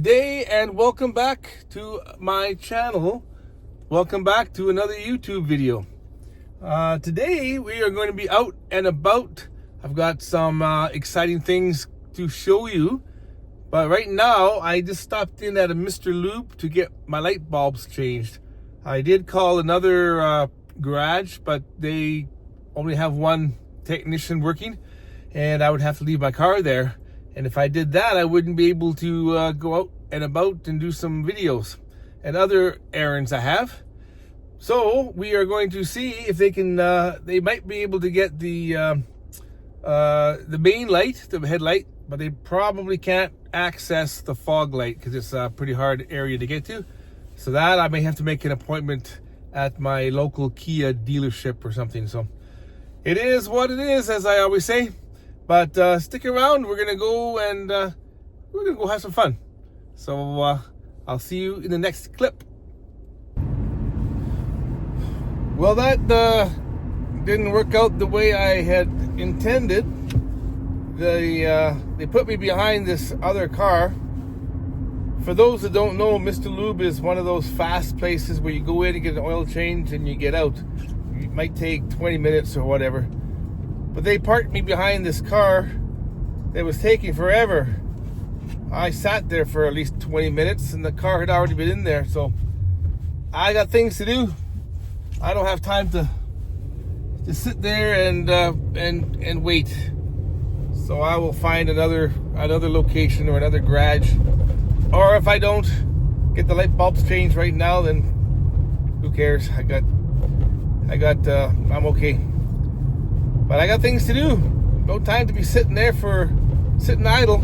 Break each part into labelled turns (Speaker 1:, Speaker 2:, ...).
Speaker 1: Day and welcome back to my channel. Welcome back to another YouTube video. Today we are going to be out and about. I've got some exciting things to show you, but right now I just stopped in at a Mr. Lube to get my light bulbs changed. I did call another garage, but they only have one technician working and I would have to leave my car there. And if I did that, I wouldn't be able to go out and about and do some videos and other errands I have. So we are going to see if they can, they might be able to get the main light, the headlight, but they probably can't access the fog light because it's a pretty hard area to get to. So that I may have to make an appointment at my local Kia dealership or something. So it is what it is, as I always say. But stick around, we're gonna go and we're gonna go have some fun. So I'll see you in the next clip. Well, that didn't work out the way I had intended. They put me behind this other car. For those that don't know, Mr. Lube is one of those fast places where you go in and get an oil change and you get out. It might take 20 minutes or whatever. But they parked me behind this car that was taking forever. I sat there for at least 20 minutes and the car had already been in there. So I got things to do. I don't have time to sit there and wait. So I will find another location or another garage. Or if I don't get the light bulbs changed right now, then who cares? I'm okay. But I got things to do. No time to be sitting idle.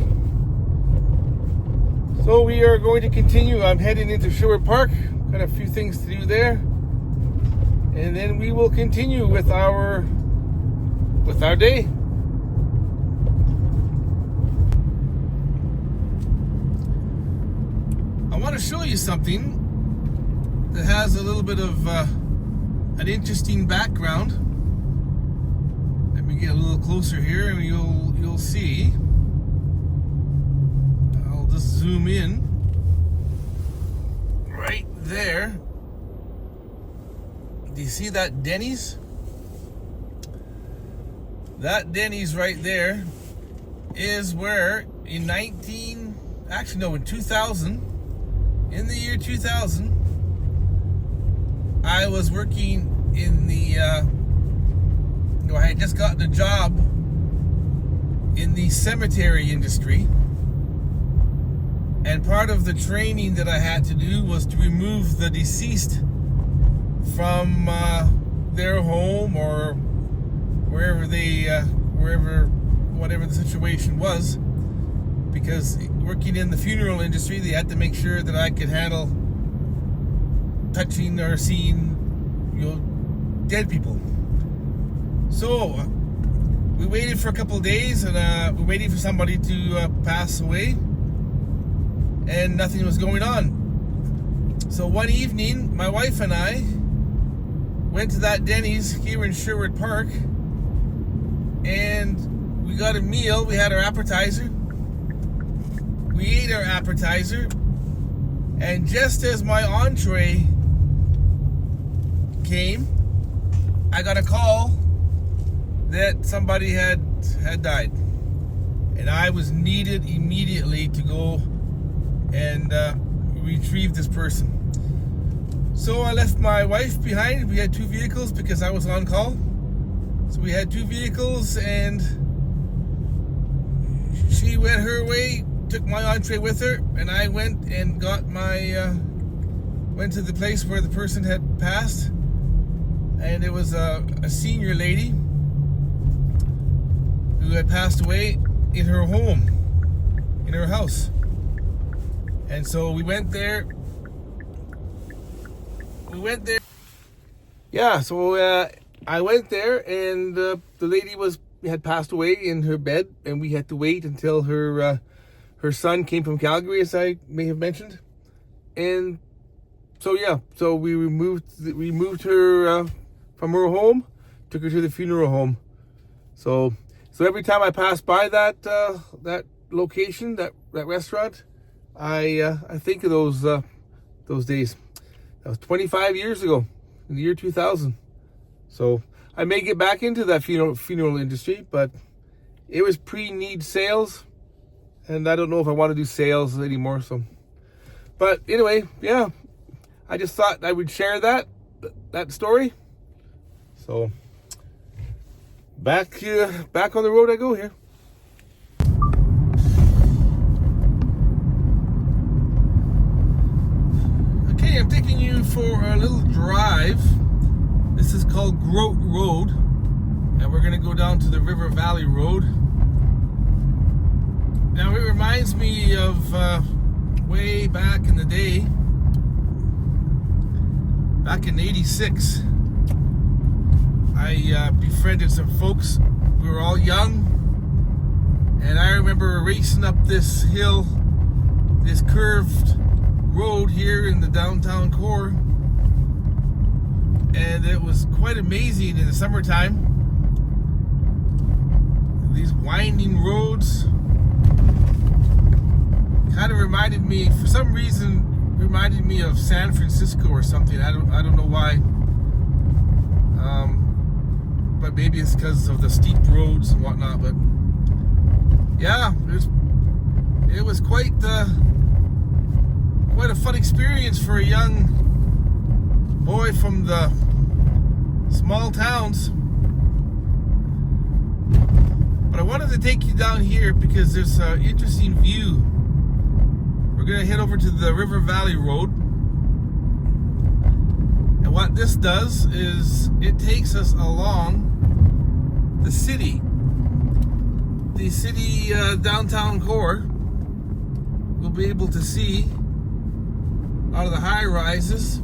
Speaker 1: So we are going to continue. I'm heading into Sherwood Park. Got a few things to do there. And then we will continue with our day. I want to show you something that has a little bit of an interesting background. Let me get a little closer here and you'll see. I'll just zoom in right there. Do you see that Denny's? That Denny's right there is where in the year 2000, I was working in the I had just gotten a job in the cemetery industry, and part of the training that I had to do was to remove the deceased from their home or wherever whatever the situation was, because working in the funeral industry, they had to make sure that I could handle touching or seeing, dead people. So we waited for a couple of days, and we waited for somebody to pass away, and nothing was going on. So one evening, my wife and I went to that Denny's here in Sherwood Park, and we got a meal. We had our appetizer. We ate our appetizer, and just as my entree came, I got a call that somebody had died, and I was needed immediately to go and retrieve this person. So I left my wife behind. We had two vehicles because I was on call. So we had two vehicles, and she went her way, took my entree with her, and I went and got went to the place where the person had passed, and it was a senior lady who had passed away in her home, in her house. And so we went there. Yeah, so I went there, and the lady had passed away in her bed, and we had to wait until her son came from Calgary, as I may have mentioned. And so we removed her from her home, took her to the funeral home. So every time I pass by that location, that restaurant, I think of those days. That was 25 years ago, in the year 2000. So I may get back into that funeral industry, but it was pre-need sales, and I don't know if I want to do sales anymore. So, but anyway, yeah, I just thought I would share that story. So back on the road I go here. Okay, I'm taking you for a little drive. This is called Grote Road, and we're gonna go down to the River Valley Road. Now it reminds me of way back in the day, back in '86. I befriended some folks. We were all young, and I remember racing up this hill, this curved road here in the downtown core, and it was quite amazing in the summertime. These winding roads kind of reminded me, for some reason, of San Francisco or something. I don't know why. But maybe it's because of the steep roads and whatnot. But yeah, it was quite a fun experience for a young boy from the small towns. But I wanted to take you down here because there's an interesting view. We're going to head over to the River Valley Road. And what this does is it takes us along the city downtown core. We'll be able to see out of the high rises,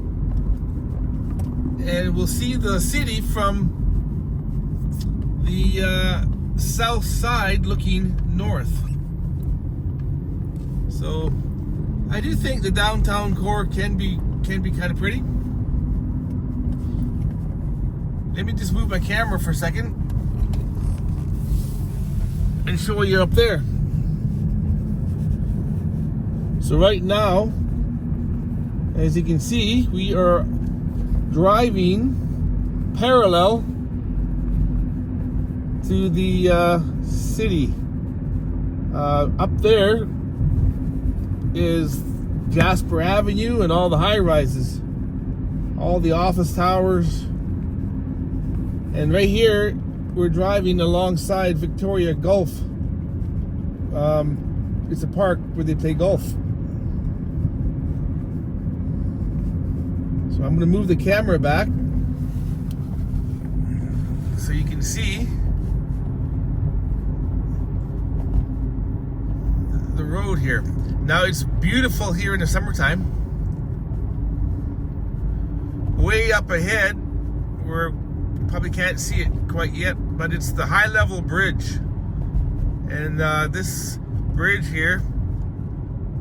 Speaker 1: and we'll see the city from the south side looking north. So I do think the downtown core can be kind of pretty. Let me just move my camera for a second and show you up there. So right now, as you can see, we are driving parallel to the city. Up there is Jasper Avenue and all the high rises, all the office towers. And right here, we're driving alongside Victoria Golf. It's a park where they play golf. So I'm going to move the camera back so you can see the road here. Now it's beautiful here in the summertime. Way up ahead, you probably can't see it quite yet, but it's the high level bridge. And this bridge here,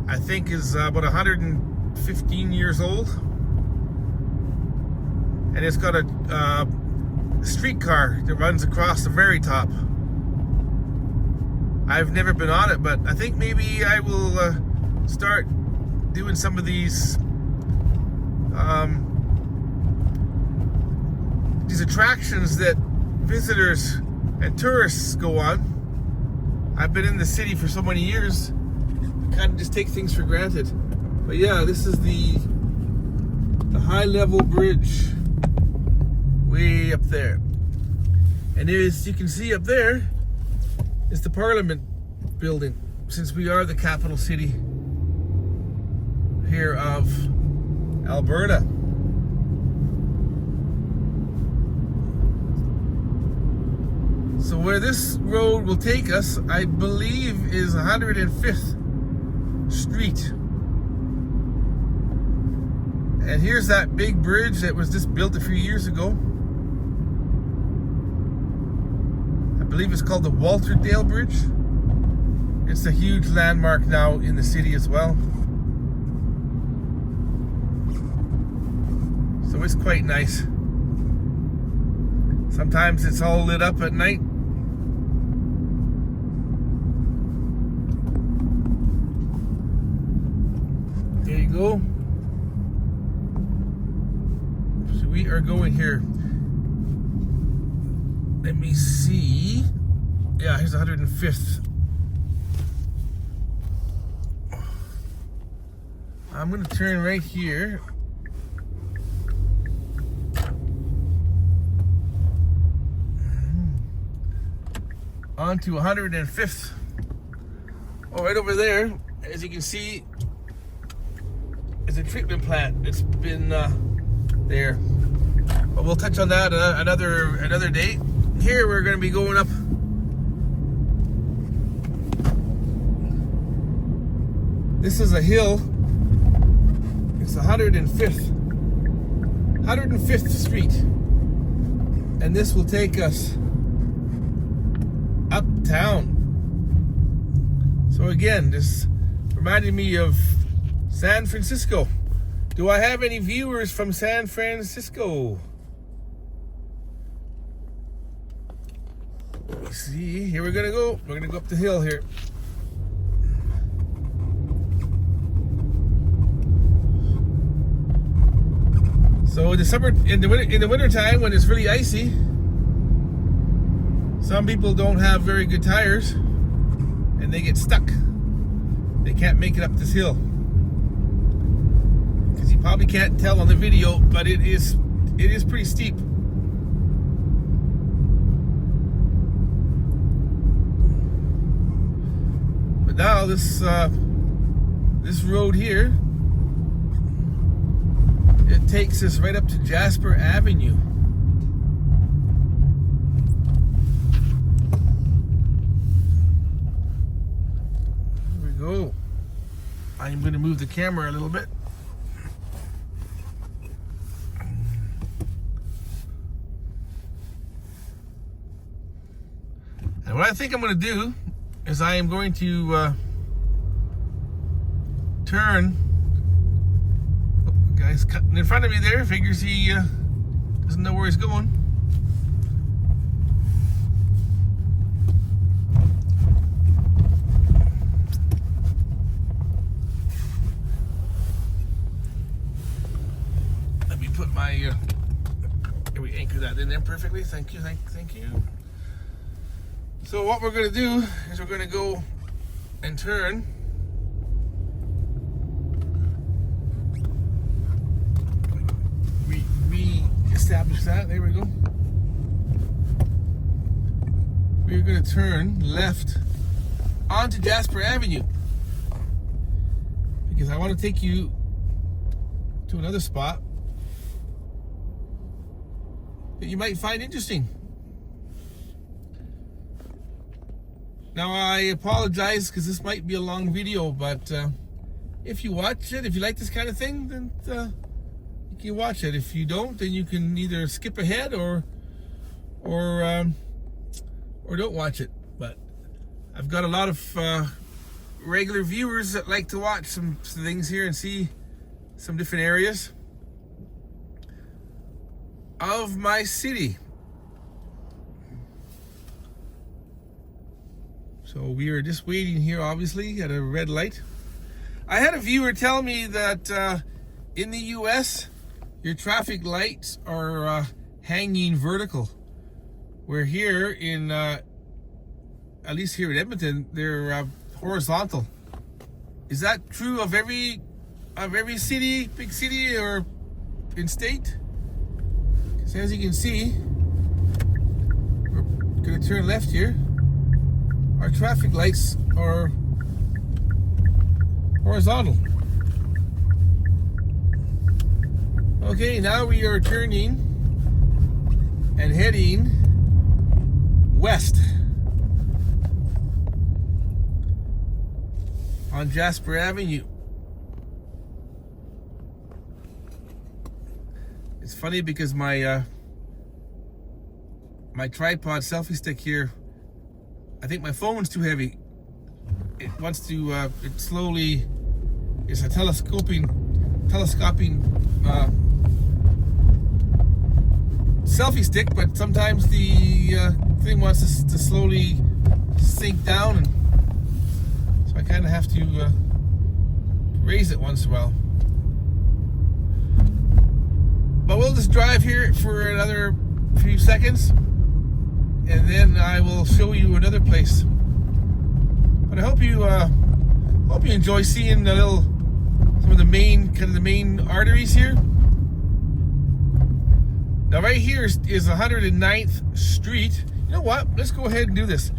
Speaker 1: I think, is about 115 years old. And it's got a streetcar that runs across the very top. I've never been on it, but I think maybe I will start doing some of these attractions that visitors and tourists go on. I've been in the city for so many years, I kind of just take things for granted. But yeah, this is the high level bridge way up there. And as you can see up there is the Parliament building, since we are the capital city here of Alberta. So where this road will take us, I believe, is 105th Street. And here's that big bridge that was just built a few years ago. I believe it's called the Walterdale Bridge. It's a huge landmark now in the city as well. So it's quite nice. Sometimes it's all lit up at night. go. So we are going here. Let me see. Yeah, here's 105th. I'm going to turn right here. Onto 105th. Oh, right over there, as you can see, is a treatment plant. It's been there. But we'll touch on that another day. Here we're going to be going up. This is a hill. It's 105th Street. And this will take us uptown. So again, this reminded me of San Francisco. Do I have any viewers from San Francisco? Let me see. Here we're gonna go. We're gonna go up the hill here. So in the summer, in the winter time, when it's really icy, some people don't have very good tires and they get stuck. They can't make it up this hill. Because you probably can't tell on the video, but it is pretty steep. But now this road here, it takes us right up to Jasper Avenue. Here we go. I'm going to move the camera a little bit. And what I think I'm going to do is I am going to turn. Guy's cutting in front of me there. Figures he doesn't know where he's going. Let me put my here we anchor that in there perfectly. Thank you, thank you. So what we're going to do is we're going to go and turn. Establish that. There we go. We're going to turn left onto Jasper Avenue because I want to take you to another spot that you might find interesting. Now I apologize because this might be a long video, but if you watch it, if you like this kind of thing, then you watch it. If you don't, then you can either skip ahead or don't watch it. But I've got a lot of regular viewers that like to watch some things here and see some different areas of my city. So we are just waiting here, obviously, at a red light. I had a viewer tell me that in the US, your traffic lights are hanging vertical, where here in, at least here in Edmonton, they're horizontal. Is that true of every city, big city, or in state? Because as you can see, we're going to turn left here. Our traffic lights are horizontal. Okay, now we are turning and heading west on Jasper Avenue. It's funny because my tripod selfie stick here, I think my phone's too heavy. It wants to, it slowly, it's a telescoping selfie stick, but sometimes the thing wants us to slowly sink down, and so I kind of have to raise it once in a while. But we'll just drive here for another few seconds, and then I will show you another place. But I hope you enjoy seeing some of the main arteries here. Now right here is 109th Street. You know what? Let's go ahead and do this.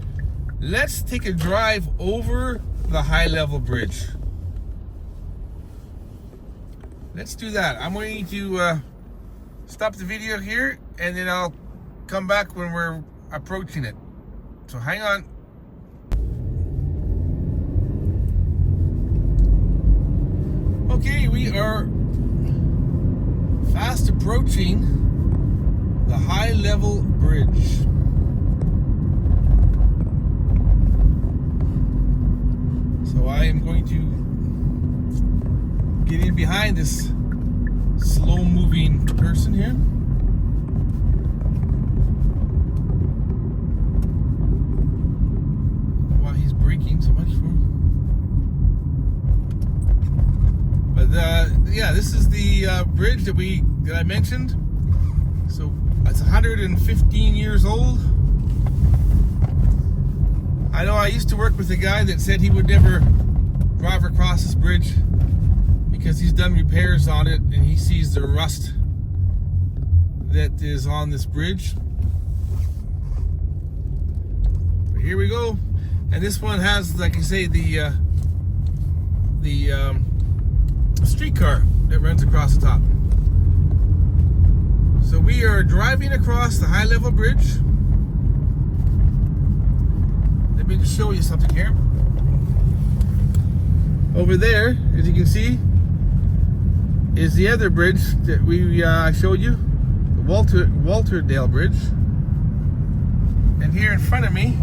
Speaker 1: Let's take a drive over the high level bridge. Let's do that. I'm going to stop the video here, and then I'll come back when we're approaching it. So hang on. Okay, we are fast approaching the high level bridge. So I am going to get in behind this slow moving person here. Why he's braking so much for. But yeah, this is the bridge that I mentioned. So it's 115 years old. I know I used to work with a guy that said he would never drive across this bridge because he's done repairs on it and he sees the rust that is on this bridge. But here we go. And this one has, like I say, the streetcar that runs across the top. So we are driving across the high level bridge. Let me just show you something here. Over there, as you can see, is the other bridge that we showed you, the Walterdale Bridge. And here in front of me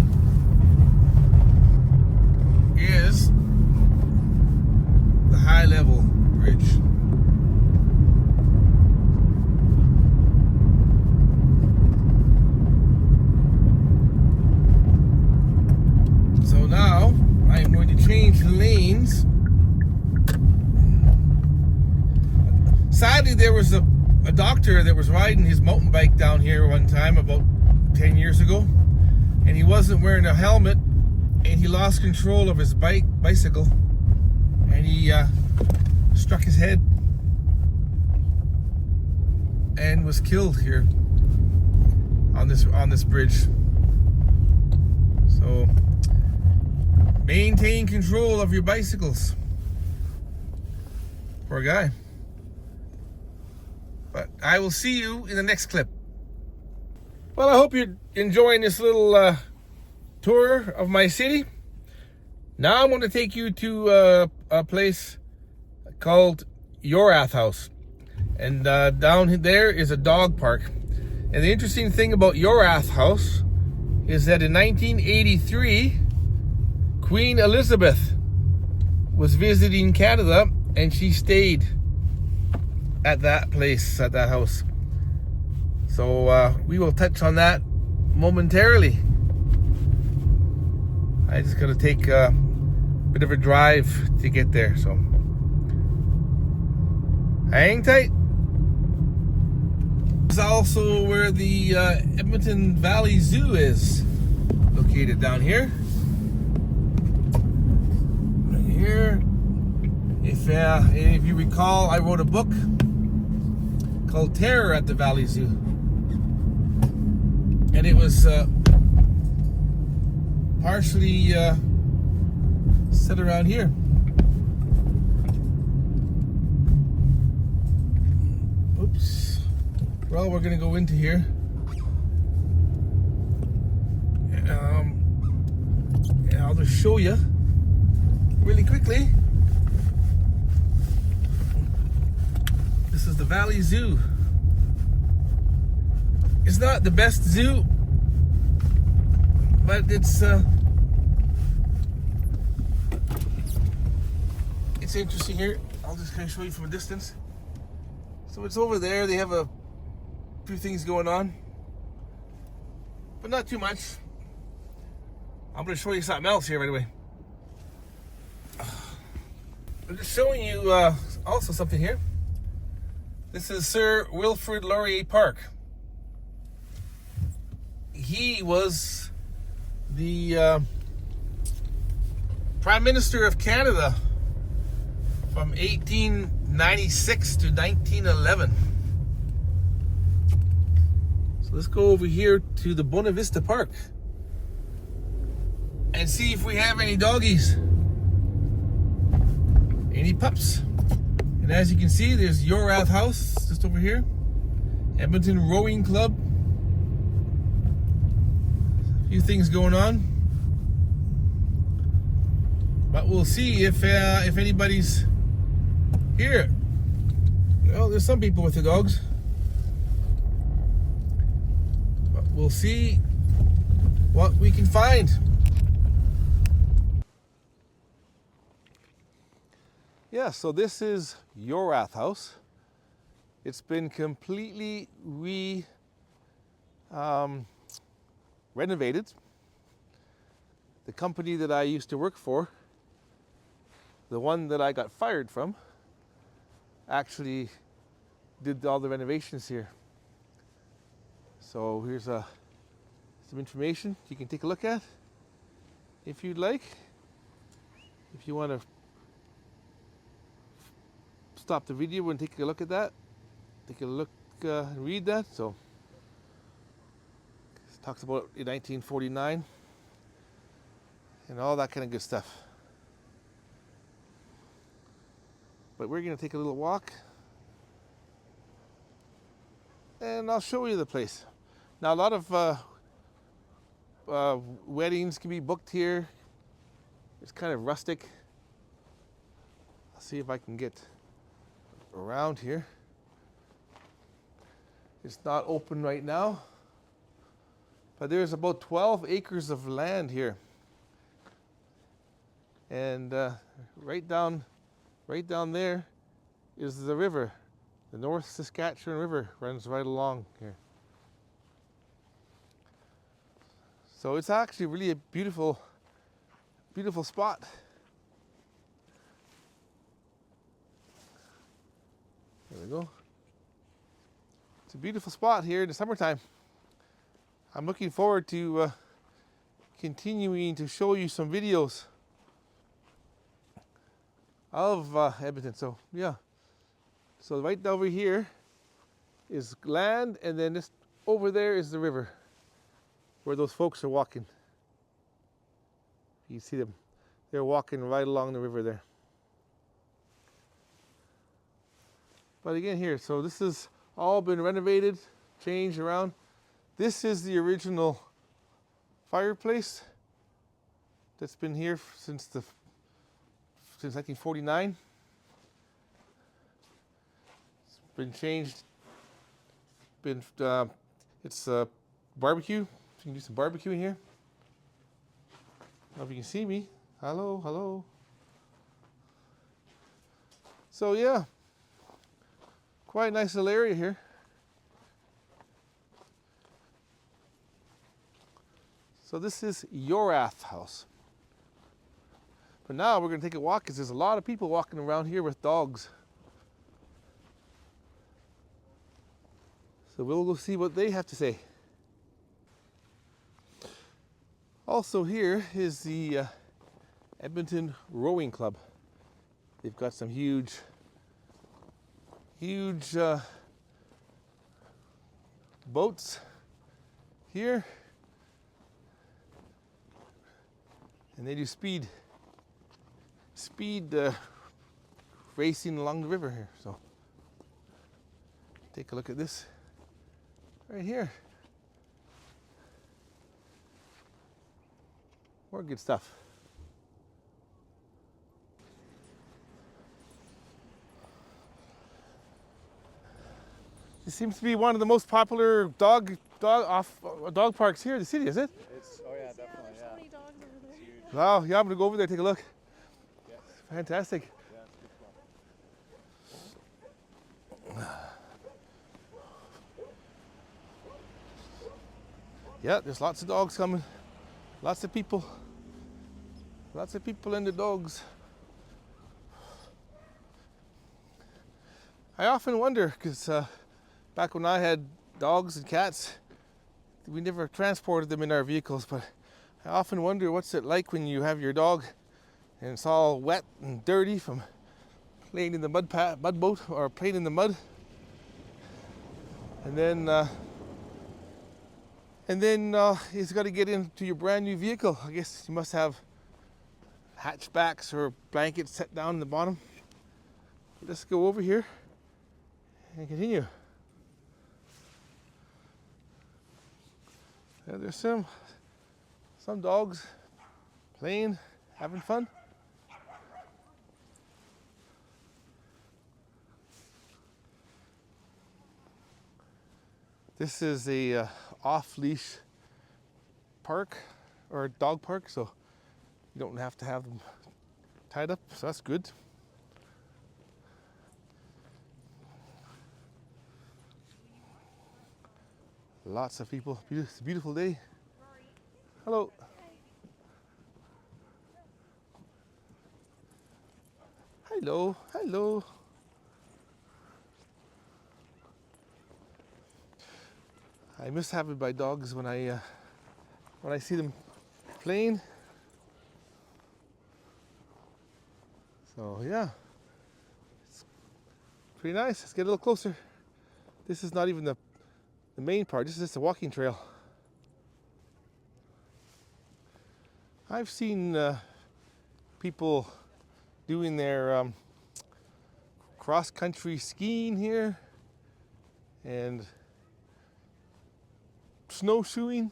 Speaker 1: is the high level bridge. So now I am going to change lanes. Sadly, there was a doctor that was riding his mountain bike down here one time about 10 years ago, and he wasn't wearing a helmet, and he lost control of his bicycle, and he struck his head and was killed here on this bridge. So maintain control of your bicycles. Poor guy. But I will see you in the next clip. Well, I hope you're enjoying this little tour of my city. Now I'm going to take you to a place called Yorath House. And down there is a dog park. And the interesting thing about Yorath House is that in 1983, Queen Elizabeth was visiting Canada and she stayed at that place, at that house. So we will touch on that momentarily. I just gotta take a bit of a drive to get there, so hang tight. This is also where the Edmonton Valley Zoo is located, down here. Right here. If you recall, I wrote a book called Terror at the Valley Zoo, and it was partially set around here. Oops. Well, we're gonna go into here. And I'll just show you really quickly. This is the Valley Zoo. It's not the best zoo, but it's interesting here. I'll just kind of show you from a distance. So it's over there. They have a few things going on, but not too much. I'm going to show you something else here right away. I'm just showing you also something here. This is Sir Wilfrid Laurier Park. He was the Prime Minister of Canada from 1896 to 1911. So let's go over here to the Buena Vista Park and see if we have any doggies, any pups. And as you can see, there's Yorath House just over here, Edmonton Rowing Club. A few things going on, but we'll see if anybody's here. Well, there's some people with the dogs, but we'll see what we can find. Yeah, so this is Yorath House. It's been completely renovated. The company that I used to work for, the one that I got fired from, actually did all the renovations here. So here's some information you can take a look at if you'd like. If you want to stop the video and take a look at that, take a look and read that. So it talks about in 1949 and all that kind of good stuff. But we're going to take a little walk and I'll show you the place. Now, a lot of weddings can be booked here. It's kind of rustic. I'll see if I can get around here. It's not open right now, but there's about 12 acres of land here, and right down there is the river. The North Saskatchewan River runs right along here. So it's actually really a beautiful spot. There we go. It's a beautiful spot here in the summertime. I'm looking forward to continuing to show you some videos of Edmonton. So yeah, so right over here is land, and then this over there is the river where those folks are walking. You see them, they're walking right along the river there. But again here, so this has all been renovated, changed around. This is the original fireplace that's been here since 1949. It's been changed. It's a barbecue. You can do some barbecue in here. I don't know if you can see me. Hello, hello. So yeah, quite a nice little area here. So this is Yorath House. But now we're going to take a walk because there's a lot of people walking around here with dogs. So we'll go see what they have to say. Also here is the Edmonton Rowing Club. They've got some huge boats here, and they do speed racing along the river here. So take a look at this right here. More good stuff. It seems to be one of the most popular dog parks here in the city, is it?
Speaker 2: Oh yeah, definitely.
Speaker 3: Yeah, there's so many dogs over there.
Speaker 2: Huge.
Speaker 1: Wow, yeah, I'm gonna go over there and take a look.
Speaker 2: Yeah.
Speaker 1: Fantastic.
Speaker 2: Yeah, it's a good spot.
Speaker 1: Yeah, there's lots of dogs coming. Lots of people and the dogs. I often wonder, because back when I had dogs and cats, we never transported them in our vehicles, but I often wonder what's it like when you have your dog and it's all wet and dirty from playing in the mud boat or playing in the mud, and then he's got to get into your brand new vehicle. I guess you must have hatchbacks or blankets set down in the bottom. Let's go over here and continue. Yeah, there's some dogs playing, having fun. This is a off-leash park or dog park, so you don't have to have them tied up, so that's good. Lots of people. It's a beautiful day. Hello. Hello. Hello. I miss having my dogs when I see them playing. So yeah, it's pretty nice. Let's get a little closer. This is not even the main part. This is just a walking trail. I've seen people doing their cross-country skiing here and snowshoeing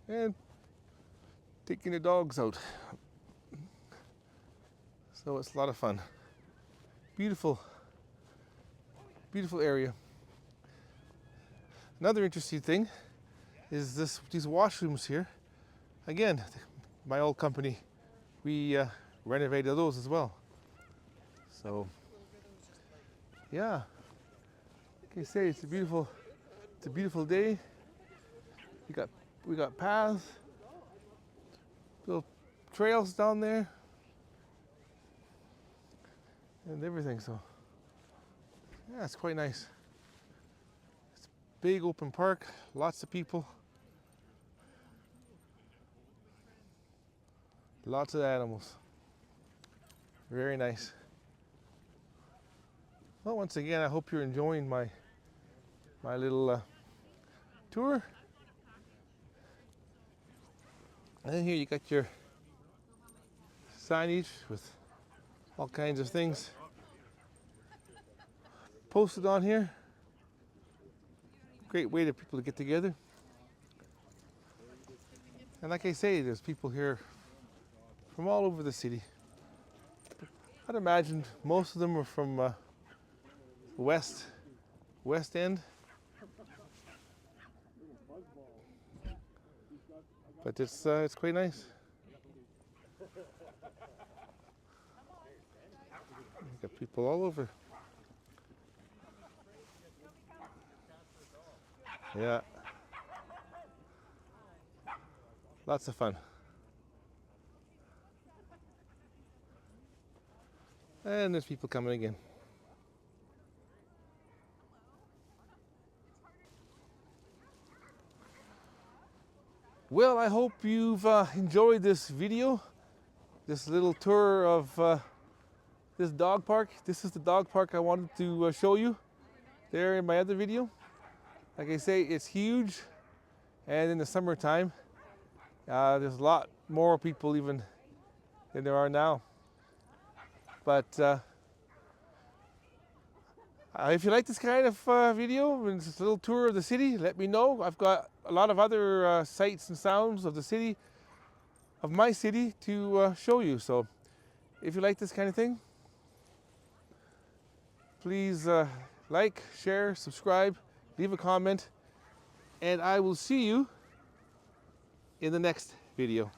Speaker 1: and taking the dogs out. So it's a lot of fun. Beautiful, beautiful area. Another interesting thing is these washrooms here. Again, my old company, we renovated those as well. So yeah, like I say, it's a beautiful day. We got paths, little trails down there, and everything. So yeah, it's quite nice. It's a big open park, lots of people, lots of animals. Very nice. Well, once again, I hope you're enjoying my little tour. And then here you got your signage with all kinds of things posted on here. Great way for people to get together. And like I say, there's people here from all over the city. I'd imagine most of them are from West End. But it's quite nice. You got people all over. Yeah. Lots of fun. And there's people coming again. Well, I hope you've enjoyed this video, this little tour of this dog park. This is the dog park I wanted to show you there in my other video. Like I say, it's huge, and in the summertime, there's a lot more people even than there are now. But if you like this kind of video, and this little tour of the city, let me know. I've got a lot of other sights and sounds of the city, of my city, to show you. So if you like this kind of thing, please like, share, subscribe, leave a comment, and I will see you in the next video.